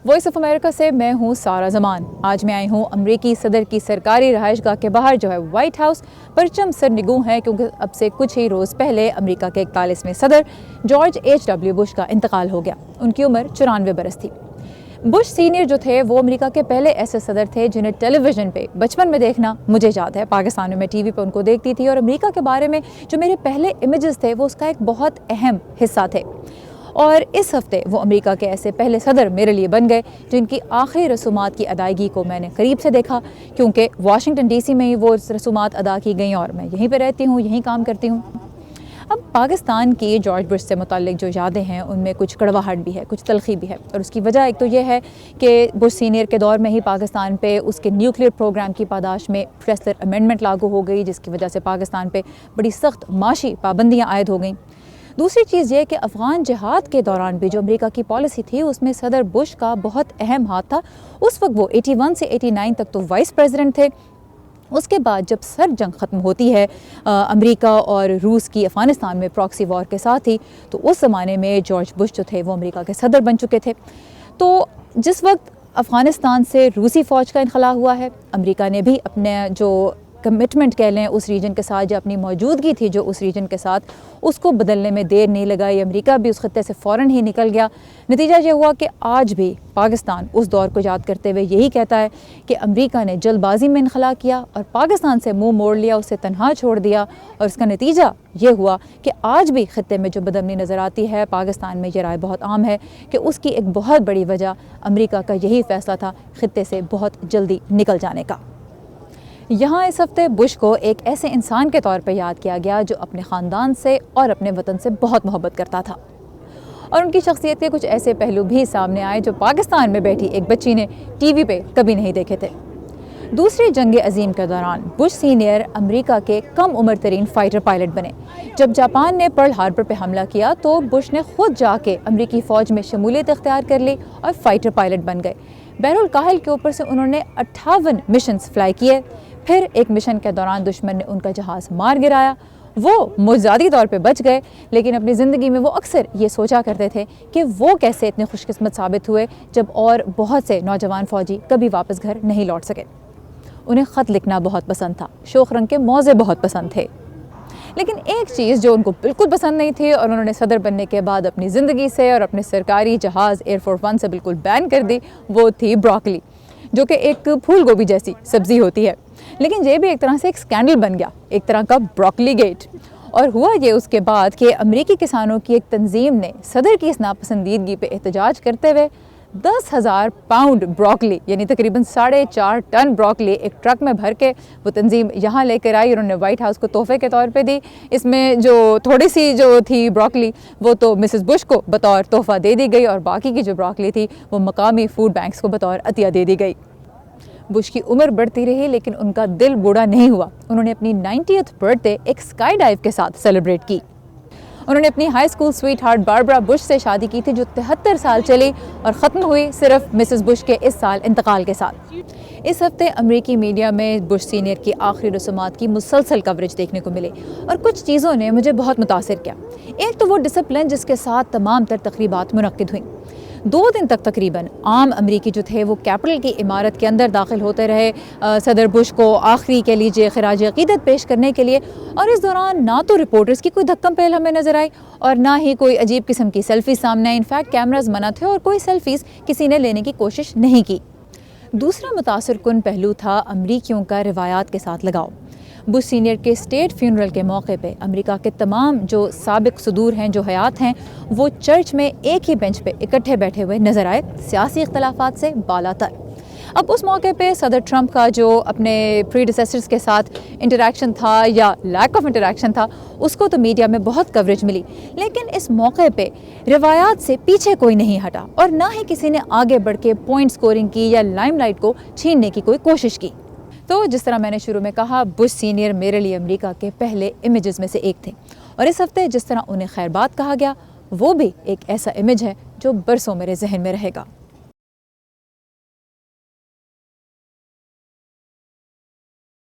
Voice of America سے میں ہوں سارا زمان۔ آج میں آئی ہوں امریکی صدر کی سرکاری رہائش گاہ کے باہر جو ہے وائٹ ہاؤس، پرچم سر نگوں ہے کیونکہ اب سے کچھ ہی روز پہلے امریکہ کے 41ویں صدر جارج H.W. بش کا انتقال ہو گیا۔ ان کی عمر 94 برس تھی۔ بش سینئر جو تھے وہ امریکہ کے پہلے ایسے صدر تھے جنہیں ٹیلی ویژن پہ بچپن میں دیکھنا مجھے یاد ہے۔ پاکستان میں ٹی وی پہ ان کو دیکھتی تھی اور امریکہ کے بارے میں جو میرے پہلے امیجز تھے وہ اس کا ایک بہت اہم حصہ تھے۔ اور اس ہفتے وہ امریکہ کے ایسے پہلے صدر میرے لیے بن گئے جن کی آخری رسومات کی ادائیگی کو میں نے قریب سے دیکھا، کیونکہ واشنگٹن ڈی سی میں ہی وہ رسومات ادا کی گئیں اور میں یہیں پہ رہتی ہوں، یہیں کام کرتی ہوں۔ اب پاکستان کی جارج بش سے متعلق جو یادیں ہیں ان میں کچھ کڑواہٹ بھی ہے، کچھ تلخی بھی ہے، اور اس کی وجہ ایک تو یہ ہے کہ بش سینئر کے دور میں ہی پاکستان پہ اس کے نیوکلیئر پروگرام کی پاداش میں فریسلر امینڈمنٹ لاگو ہو گئی، جس کی وجہ سے پاکستان پہ بڑی سخت معاشی پابندیاں عائد ہو گئیں۔ دوسری چیز یہ کہ افغان جہاد کے دوران بھی جو امریکہ کی پالیسی تھی اس میں صدر بش کا بہت اہم ہاتھ تھا۔ اس وقت وہ 81 سے 89 تک تو وائس پریزیڈنٹ تھے۔ اس کے بعد جب سر جنگ ختم ہوتی ہے امریکہ اور روس کی افغانستان میں پراکسی وار کے ساتھ ہی، تو اس زمانے میں جارج بش جو تھے وہ امریکہ کے صدر بن چکے تھے۔ تو جس وقت افغانستان سے روسی فوج کا انخلا ہوا ہے، امریکہ نے بھی اپنے جو کمٹمنٹ کہہ لیں اس ریجن کے ساتھ، جو اپنی موجودگی تھی جو اس ریجن کے ساتھ، اس کو بدلنے میں دیر نہیں لگائی۔ امریکہ بھی اس خطے سے فوراً ہی نکل گیا۔ نتیجہ یہ ہوا کہ آج بھی پاکستان اس دور کو یاد کرتے ہوئے یہی کہتا ہے کہ امریکہ نے جلد بازی میں انخلا کیا اور پاکستان سے منہ موڑ لیا، اسے تنہا چھوڑ دیا، اور اس کا نتیجہ یہ ہوا کہ آج بھی خطے میں جو بدامنی نظر آتی ہے، پاکستان میں یہ رائے بہت عام ہے کہ اس کی ایک بہت بڑی وجہ امریکہ کا یہی فیصلہ تھا خطے سے بہت جلدی نکل جانے کا۔ یہاں اس ہفتے بش کو ایک ایسے انسان کے طور پہ یاد کیا گیا جو اپنے خاندان سے اور اپنے وطن سے بہت محبت کرتا تھا، اور ان کی شخصیت کے کچھ ایسے پہلو بھی سامنے آئے جو پاکستان میں بیٹھی ایک بچی نے ٹی وی پہ کبھی نہیں دیکھے تھے۔ دوسری جنگ عظیم کے دوران بش سینئر امریکہ کے کم عمر ترین فائٹر پائلٹ بنے۔ جب جاپان نے پرل ہاربر پہ حملہ کیا تو بش نے خود جا کے امریکی فوج میں شمولیت اختیار کر لی اور فائٹر پائلٹ بن گئے۔ بحر الکاہل کے اوپر سے انہوں نے 58 مشنز فلائی کیے۔ پھر ایک مشن کے دوران دشمن نے ان کا جہاز مار گرایا۔ وہ معجزاتی طور پہ بچ گئے، لیکن اپنی زندگی میں وہ اکثر یہ سوچا کرتے تھے کہ وہ کیسے اتنے خوش قسمت ثابت ہوئے جب اور بہت سے نوجوان فوجی کبھی واپس گھر نہیں لوٹ سکے۔ انہیں خط لکھنا بہت پسند تھا، شوخ رنگ کے موزے بہت پسند تھے، لیکن ایک چیز جو ان کو بالکل پسند نہیں تھی اور انہوں نے صدر بننے کے بعد اپنی زندگی سے اور اپنے سرکاری جہاز ایئر فورس 1 سے بالکل بین کر دی، وہ تھی بروکلی، جو کہ ایک پھول گوبھی جیسی سبزی ہوتی ہے۔ لیکن یہ بھی ایک طرح سے ایک سکینڈل بن گیا، ایک طرح کا بروکلی گیٹ۔ اور ہوا یہ اس کے بعد کہ امریکی کسانوں کی ایک تنظیم نے صدر کی اس ناپسندیدگی پہ احتجاج کرتے ہوئے 10,000 پاؤنڈ بروکلی یعنی تقریباً 4.5 ٹن بروکلی ایک ٹرک میں بھر کے وہ تنظیم یہاں لے کر آئی، انہوں نے وائٹ ہاؤس کو تحفے کے طور پہ دی۔ اس میں جو تھوڑی سی جو تھی بروکلی وہ تو مسز بش کو بطور تحفہ دے دی گئی، اور باقی کی جو بروکلی تھی وہ مقامی فوڈ بینکس کو بطور عطیہ دے دی گئی۔ بش کی عمر بڑھتی رہی لیکن ان کا دل بوڑھا نہیں ہوا۔ انہوں نے اپنی 90th برتھ ڈے ایک اسکائی ڈائیو کے ساتھ سیلیبریٹ کی۔ انہوں نے اپنی high school sweetheart Barbara Bush سے شادی کی تھی جو 73 سال چلی اور ختم ہوئی صرف مسز بش کے اس سال انتقال کے ساتھ۔ اس ہفتے امریکی میڈیا میں بش سینئر کی آخری رسومات کی مسلسل کوریج دیکھنے کو ملی، اور کچھ چیزوں نے مجھے بہت متاثر کیا۔ ایک تو وہ ڈسپلن جس کے ساتھ تمام تر تقریبات منعقد ہوئیں۔ 2 دن تک تقریباً عام امریکی جو تھے وہ کیپٹل کی عمارت کے اندر داخل ہوتے رہے صدر بش کو آخری کہہ لیجیے خراج عقیدت پیش کرنے کے لیے، اور اس دوران نہ تو رپورٹرز کی کوئی دھکم پہل ہمیں نظر آئی اور نہ ہی کوئی عجیب قسم کی سیلفی سامنے آئی۔ انفیکٹ کیمراز منع تھے اور کوئی سیلفیز کسی نے لینے کی کوشش نہیں کی۔ دوسرا متاثر کن پہلو تھا امریکیوں کا روایات کے ساتھ لگاؤ۔ بش سینئر کے اسٹیٹ فیونرل کے موقع پہ امریکہ کے تمام جو سابق صدور ہیں، جو حیات ہیں، وہ چرچ میں ایک ہی بینچ پہ اکٹھے بیٹھے ہوئے نظر آئے، سیاسی اختلافات سے بالا تر۔ اب اس موقع پہ صدر ٹرمپ کا جو اپنے پریڈیسیسرز کے ساتھ انٹریکشن تھا یا لیک آف انٹریکشن تھا، اس کو تو میڈیا میں بہت کوریج ملی، لیکن اس موقع پہ روایات سے پیچھے کوئی نہیں ہٹا اور نہ ہی کسی نے آگے بڑھ کے پوائنٹ سکورنگ کی یا لائم لائٹ کو چھیننے کی کوئی کوشش کی۔ تو جس طرح میں نے شروع میں کہا، بش سینئر میرے لیے امریکہ کے پہلے امیجز میں سے ایک تھے، اور اس ہفتے جس طرح انہیں خیر بات کہا گیا وہ بھی ایک ایسا امیج ہے جو برسوں میرے ذہن میں رہے گا۔